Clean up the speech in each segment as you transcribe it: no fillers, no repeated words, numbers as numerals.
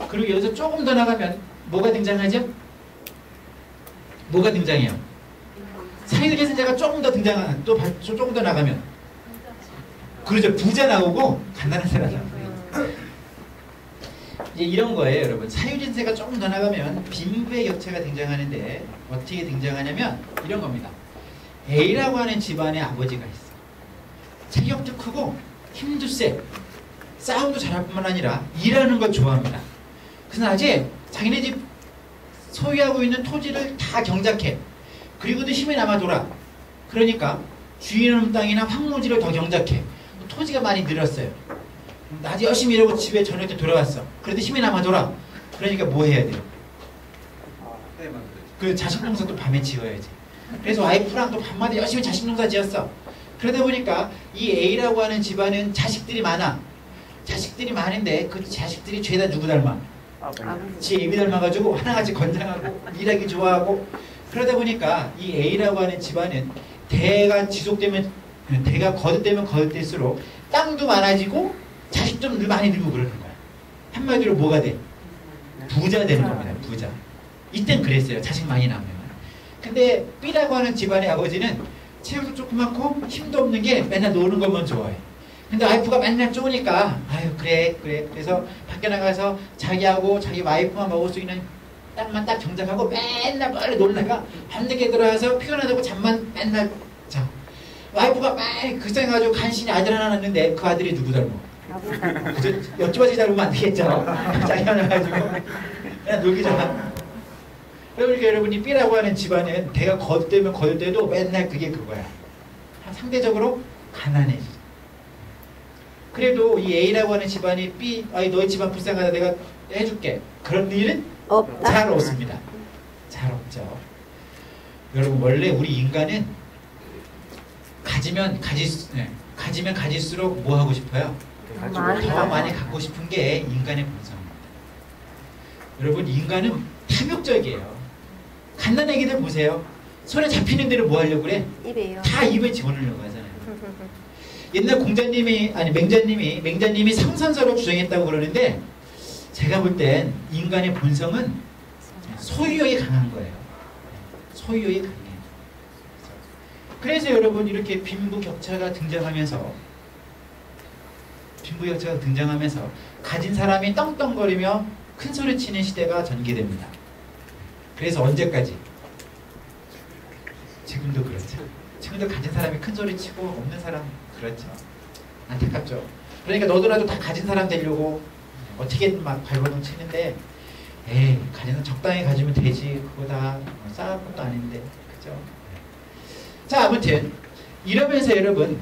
그리고 여기서 조금 더 나가면 뭐가 등장하죠? 뭐가 등장해요? 사유재생자가 조금 더 등장하는, 또 조금 더 나가면 그러죠. 부자 나오고 가난한 사람 나오고. 이제 이런 거예요, 여러분. 사유진세가 조금 더 나가면 빈부의 격차가 등장하는데 어떻게 등장하냐면 이런 겁니다. A라고 하는 집안의 아버지가 있어. 체격도 크고 힘도 세. 싸움도 잘할 뿐만 아니라 일하는 걸 좋아합니다. 그나저나 자기네 집 소유하고 있는 토지를 다 경작해. 그리고도 힘이 남아 돌아. 그러니까 주인없는 땅이나 황무지를 더 경작해. 토지가 많이 늘었어요. 낮에 열심히 일하고 집에 저녁 때 돌아왔어. 그래도 힘이 남아 돌아. 그러니까 뭐 해야 돼요? 그 자식 농사 또 밤에 지어야지. 그래서 와이프랑 또 밤마다 열심히 자식 농사 지었어. 그러다 보니까 이 A라고 하는 집안은 자식들이 많아. 자식들이 많은데 그 자식들이 죄다 누구 닮아? 지 애비 닮아가지고 하나같이 건장하고 일하기 좋아하고. 그러다 보니까 이 A라고 하는 집안은 대가 지속되면, 대가 거듭되면 거듭될수록 땅도 많아지고 자식도 많이 늘고 그러는 거야. 한마디로 뭐가 돼? 부자 되는 겁니다. 부자. 이땐 그랬어요. 자식 많이 낳으면. 근데 B라고 하는 집안의 아버지는 체력도 조그맣고 힘도 없는 게 맨날 노는 것만 좋아해. 근데 와이프가 맨날 쪼으니까 아유 그래 그래서 밖에 나가서 자기하고 자기 와이프만 먹을 수 있는 땅만 딱 경작하고 맨날 빨리 놀다가 밤늦게 들어와서 피곤하다고 잠만 맨날 자. 와이프가 맨 극장해가지고 간신히 아들 하나 낳는데 그 아들이 누구 닮아? 여쭈바지 닮으면 안 되겠죠. 자기 하나 가지고 그냥 놀기 좋아. 그러니까 여러분이 B라고 하는 집안은 대가 거듭되면 거듭돼도 맨날 그게 그거야. 상대적으로 가난해. 그래도 이 A라고 하는 집안이 B, 아니 너희 집안 불쌍하다 내가 해줄게. 그런 일은 없다. 잘 없습니다. 잘 없죠. 여러분 원래 우리 인간은 가지면 가질수록 뭐 하고 싶어요? 더 많이 갖고 싶은 게 인간의 본성입니다. 여러분 인간은 탐욕적이에요. 갓난 애기들 보세요. 손에 잡히는 대로 뭐 하려고 그래? 입에요. 다 입에 집어넣으려고 하잖아요. 옛날 맹자님이 상선서로 주장했다고 그러는데 제가 볼 땐 인간의 본성은 소유욕이 강한 거예요. 소유욕이 강해요. 그래서 여러분 이렇게 빈부격차가 등장하면서 가진 사람이 떵떵거리며 큰 소리 치는 시대가 전개됩니다. 그래서 언제까지? 지금도 그렇죠. 지금도 가진 사람이 큰 소리 치고 없는 사람 그렇죠. 안타깝죠. 그러니까 너도 나도 다 가진 사람 되려고 어떻게든 막 발버둥 치는데 에이 가지는 적당히 가지면 되지. 그거 다 싸울 것도 아닌데 그죠? 자 아무튼 이러면서 여러분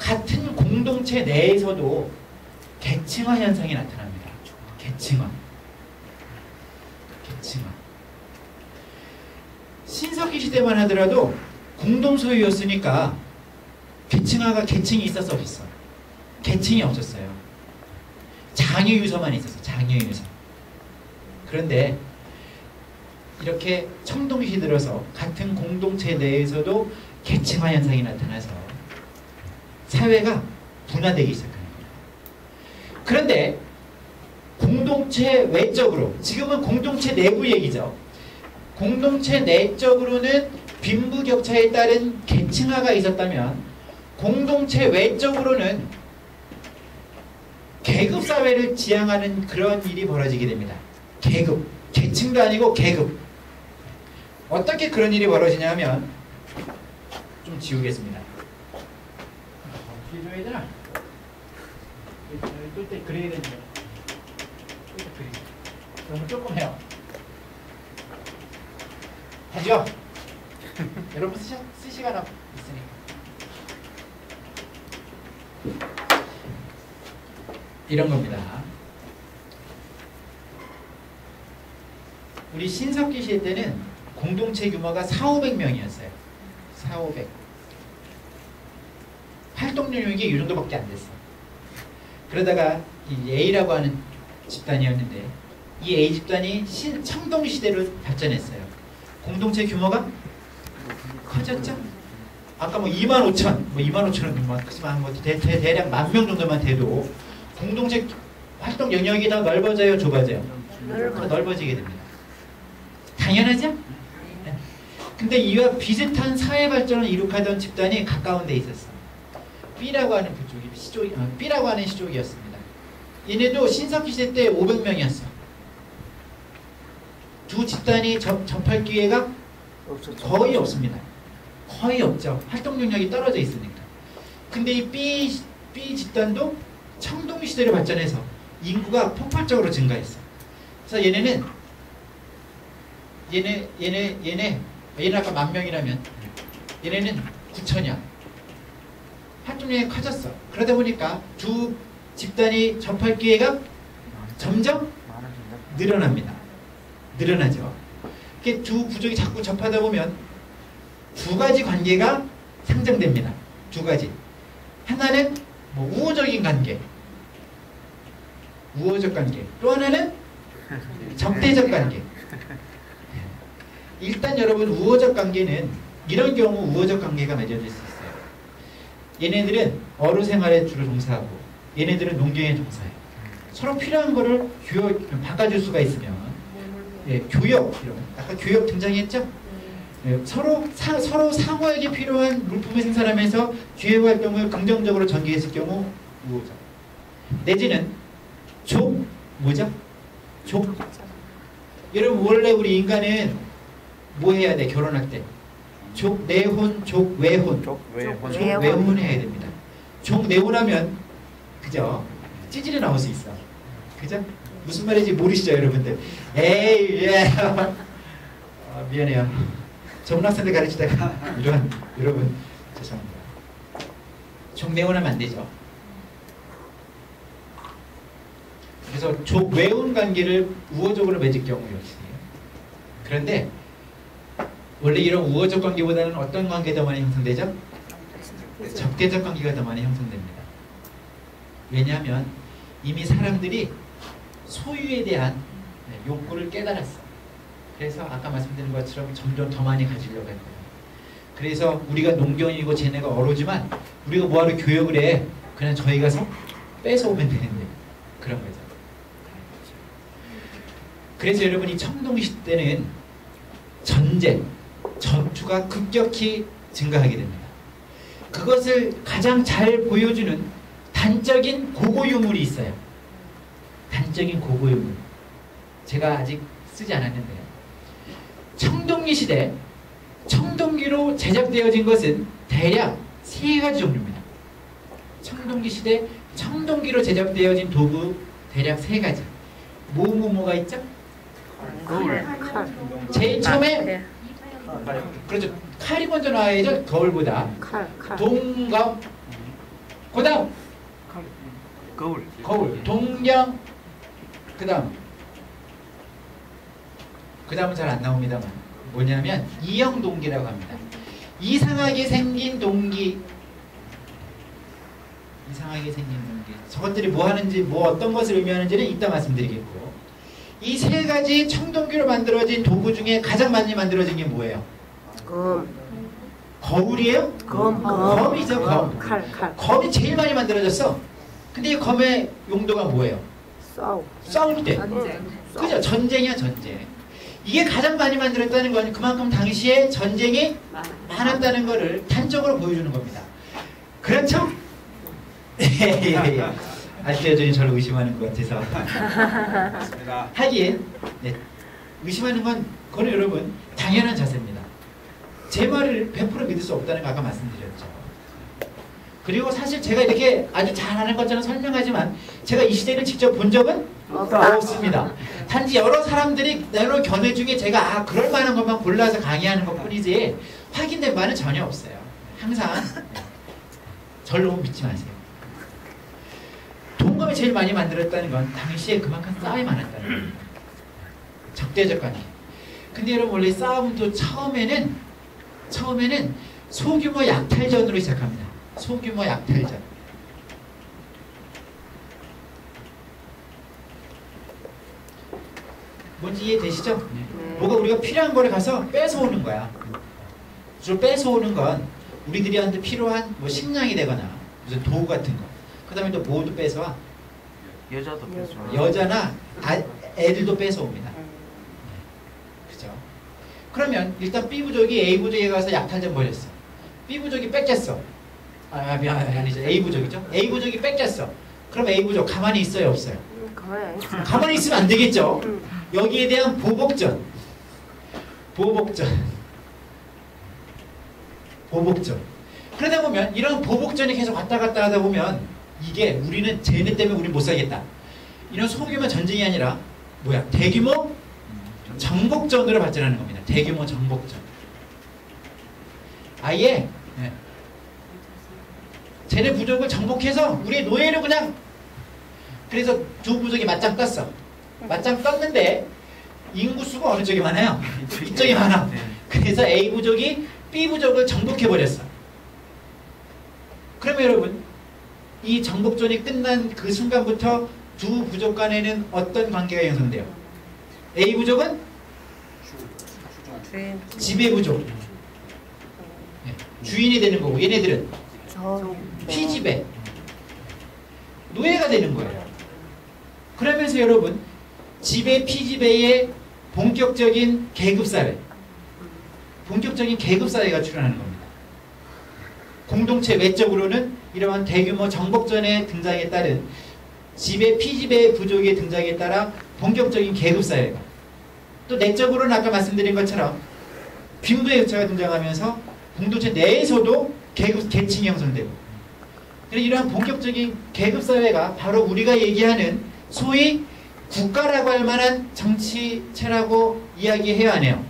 같은 공동체 내에서도 계층화 현상이 나타납니다. 계층화. 신석기 시대만 하더라도 공동소유였으니까 계층이 있었어 없었어? 계층이 없었어요. 장유유서만 있었어. 장유유서. 그런데 이렇게 청동기 들어서 같은 공동체 내에서도 계층화 현상이 나타나서 사회가 분화되기 시작하는 거예요. 그런데 공동체 외적으로, 지금은 공동체 내부 얘기죠. 공동체 내적으로는 빈부격차에 따른 계층화가 있었다면 공동체 외적으로는 계급사회를 지향하는 그런 일이 벌어지게 됩니다. 계급, 계층도 아니고 계급. 어떻게 그런 일이 벌어지냐면 좀 지우겠습니다. 뒤에 줘야 되나? 또 그래야 되는데 너무 조그매요. 하죠? 여러분 쓰시거나 있으니까 이런 겁니다. 우리 신석기 시대 때는 공동체 규모가 4,500명이었어요. 4,500. 활동 영역이 이 정도밖에 안 됐어. 그러다가 이 A라고 하는 집단이었는데 이 A 집단이 청동 시대로 발전했어요. 공동체 규모가 커졌죠? 아까 뭐 25,000, 뭐 25,000은 뭐 크지만 뭐 대략 10,000명 정도만 돼도 공동체 활동 영역이 더 넓어져요, 좁아져요? 더 넓어지게 됩니다. 당연하죠? 네. 근데 이와 비슷한 사회 발전을 이룩하던 집단이 가까운 데 있었어. B라고 하는 부족이, B라고 하는 시족이었습니다. 얘네도 신석기 시대 때 500명이었어. 두 집단이 접할 기회가 거의 없습니다. 거의 없죠. 활동 능력이 떨어져 있으니까. 근데 이 B 집단도 청동 시대로 발전해서 인구가 폭발적으로 증가했어. 그래서 얘네는 아까 10,000명이라면 얘네는 9,000이야. 활동량이 커졌어. 그러다 보니까 두 집단이 접할 기회가 점점 늘어납니다. 늘어나죠. 이렇게 두 부족이 자꾸 접하다 보면 두 가지 관계가 상정됩니다. 두 가지. 하나는 뭐 우호적인 관계, 우호적 관계. 또 하나는 적대적 관계. 일단 여러분 우호적 관계는 이런 경우 우호적 관계가 맺어질 수 있어요. 얘네들은 어루 생활에 주로 종사하고 얘네들은 농경에 종사해요. 서로 필요한 거를 바꿔줄 수가 있으면 교역, 이런 아까 교역 등장했죠? 서로 상호에게 필요한 물품을 생산하면서 기회 활동을 긍정적으로 전개했을 경우 우호적. 내지는 뭐죠? 여러분 원래 우리 인간은 뭐 해야 돼? 결혼할 때 내혼, 외혼. 외혼 해야 됩니다. 내혼하면 그죠? 찌질이 나올 수 있어. 그죠? 무슨 말인지 모르시죠 여러분들? 에이 미안해요. 전문 학생들 가르치다가 이런 여러분 죄송합니다. 내혼하면 안 되죠. 그래서 외혼 관계를 우호적으로 맺을 경우였어요. 그런데 원래 이런 우호적 관계보다는 어떤 관계가 더 많이 형성되죠? 적대적 관계가 더 많이 형성됩니다. 왜냐하면 이미 사람들이 소유에 대한 욕구를 깨달았어. 그래서 아까 말씀드린 것처럼 점점 더 많이 가지려고 할 거예요. 그래서 우리가 농경이고 쟤네가 어로지만 우리가 뭐하러 교육을 해? 그냥 저희 가서 뺏어오면 되는데 그런 거죠. 그래서 여러분 이 청동시 때는 전투가 급격히 증가하게 됩니다. 그것을 가장 잘 보여주는 단적인 고고 유물이 있어요. 단적인 고고 유물. 제가 아직 쓰지 않았는데요. 청동기 시대 청동기로 제작되어진 것은 대략 3가지 종류입니다. 청동기 시대 청동기로 제작되어진 도구 대략 3가지. 뭐가 있죠? 칼. 제일 처음에 그렇죠. 칼이 먼저 나와야죠. 거울보다. 칼. 동검. 그 다음 거울. 동경. 그 다음은 잘 안 나옵니다만 뭐냐면 이형 동기라고 합니다. 이상하게 생긴 동기. 저것들이 뭐 하는지 어떤 것을 의미하는지는 이따 말씀드리겠고, 이 3가지 청동기로 만들어진 도구 중에 가장 많이 만들어진 게 뭐예요? 거울이에요? 검이죠. 검. 칼. 검이 제일 많이 만들어졌어. 근데 이 검의 용도가 뭐예요? 싸울 때. 그죠? 전쟁이야, 전쟁. 이게 가장 많이 만들었다는 건 그만큼 당시에 전쟁이 많았다는 것을 단적으로 보여주는 겁니다. 그렇죠? 아시죠? 여전히 저를 의심하는 것 같아서. 하긴 의심하는 건 그건 여러분 당연한 자세입니다. 제 말을 100% 믿을 수 없다는 거 아까 말씀드렸죠. 그리고 사실 제가 이렇게 아주 잘하는 것처럼 설명하지만 제가 이 시대를 직접 본 적은 없습니다. 단지 여러 사람들이 여러 견해 중에 제가 그럴 만한 것만 골라서 강의하는 것 뿐이지 확인된 바는 전혀 없어요. 항상 저를 너무 믿지 마세요. 동검이 제일 많이 만들었다는 건 당시에 그만큼 싸움이 많았다는 겁니다. 적대적 관계. 근데 여러분 원래 싸움도 처음에는 소규모 약탈전으로 시작합니다. 소규모 약탈전. 뭔지 이해되시죠? 뭐가 우리가 필요한 거를 가서 뺏어오는 거야. 주로 뺏어오는 건 우리들한테 필요한 식량이 되거나 무슨 도구 같은 거. 그 다음에 또 뭐도 뺏어와? 여자도 뺏어. 여자나 애들도 뺏어옵니다. 그죠? 그러면 일단 B부족이 A부족에 가서 약탈 좀 벌였어. B부족이 뺏겼어. 아니죠. A부족이죠. A부족이 뺏겼어. 그럼 A부족 가만히 있어요, 없어요? 가만히 있으면 안 되겠죠. 여기에 대한 보복전. 그러다 보면 이런 보복전이 계속 왔다 갔다 하다 보면 이게 우리는 쟤네 때문에 우린 못 살겠다. 이런 소규모 전쟁이 아니라 뭐야? 대규모 정복전으로 발전하는 겁니다. 대규모 정복전. 아예 쟤네 부족을 정복해서 우리의 노예를 그냥 그래서 두 부족이 맞짱 떴어. 맞짱 떴는데 인구수가 어느 쪽이 많아요? 이쪽이 많아. 그래서 A 부족이 B 부족을 정복해버렸어. 그러면 여러분 이 정복전이 끝난 그 순간부터 두 부족 간에는 어떤 관계가 형성돼요? A 부족은 지배부족, 주인이 되는 거고 얘네들은 피지배, 노예가 되는 거예요. 그러면서 여러분 지배 피지배의 본격적인 계급사회가 출현하는 겁니다. 공동체 외적으로는 이러한 대규모 정복전의 등장에 따른 지배 피지배 부족의 등장에 따라 본격적인 계급사회가, 또 내적으로는 아까 말씀드린 것처럼 빈부의 격차가 등장하면서 공동체 내에서도 계층이 형성되고, 그래서 이러한 본격적인 계급사회가 바로 우리가 얘기하는 소위 국가라고 할 만한 정치체라고 이야기해야 하네요.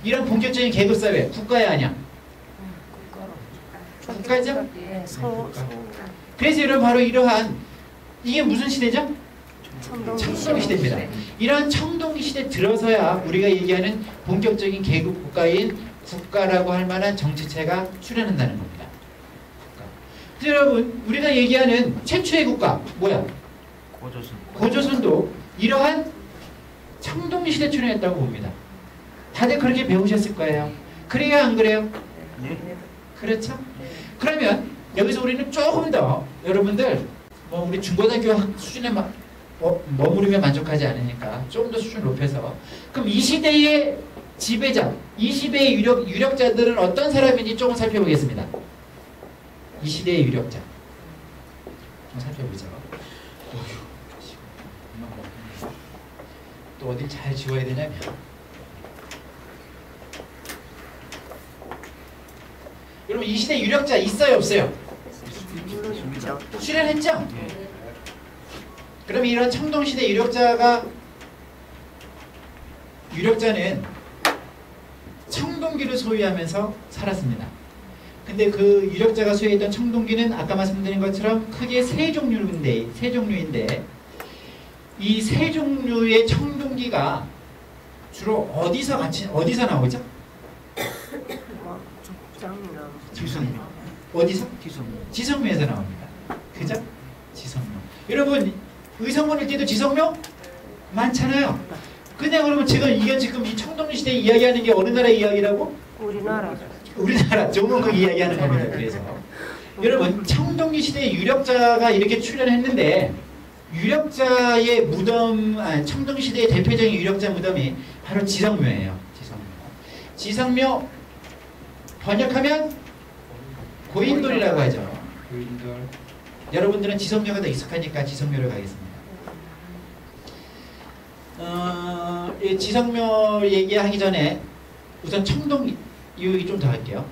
이런 본격적인 계급사회, 국가야 아니야? 국가죠? 그래서 여러분 바로 이러한, 이게 무슨 시대죠? 청동시대입니다. 이러한 청동시대 들어서야 우리가 얘기하는 본격적인 계급 국가인 국가라고 할 만한 정치체가 출현한다는 겁니다. 그래서 여러분 우리가 얘기하는 최초의 국가 뭐야? 고조선도 이러한 청동시대 출현했다고 봅니다. 다들 그렇게 배우셨을 거예요. 그래요, 안 그래요? 네. 그렇죠? 그러면 여기서 우리는 조금 더 여러분들 우리 중고등학교 수준에 머무르면 만족하지 않으니까 좀 더 수준을 높여서, 그럼 이 시대의 지배자, 이 시대의 유력자들은 어떤 사람인지 조금 살펴보겠습니다. 이 시대의 유력자 좀 살펴보죠. 또 어딜 잘 지워야 되냐면, 여러분 이 시대 유력자 있어요, 없어요? 출연했죠? 그럼 이런 청동시대 유력자는 청동기를 소유하면서 살았습니다. 근데 그 유력자가 소유했던 청동기는 아까 말씀드린 것처럼 크게 세 종류인데 이 세 종류의 청동기가 주로 어디서 나오죠? 지성묘. 어디서? 지성묘에서 나옵니다. 그죠? 지성묘. 여러분 의성문일 때도 지성묘 많잖아요. 근데 그러면 지금 이 청동시대 이야기하는 게 어느 나라 이야기라고? 우리나라 조문국 이야기하는 겁니다. 그래서 여러분 청동기 시대의 유력자가 이렇게 출연했는데, 유력자의 무덤, 청동기 시대의 대표적인 유력자 무덤이 바로 지성묘예요. 지성묘 번역하면 고인돌이라고 하죠. 여러분들은 지성묘가 더 익숙하니까 지성묘를 가겠습니다. 이 지성묘 얘기하기 전에 우선 청동 이야기 좀 더 할게요.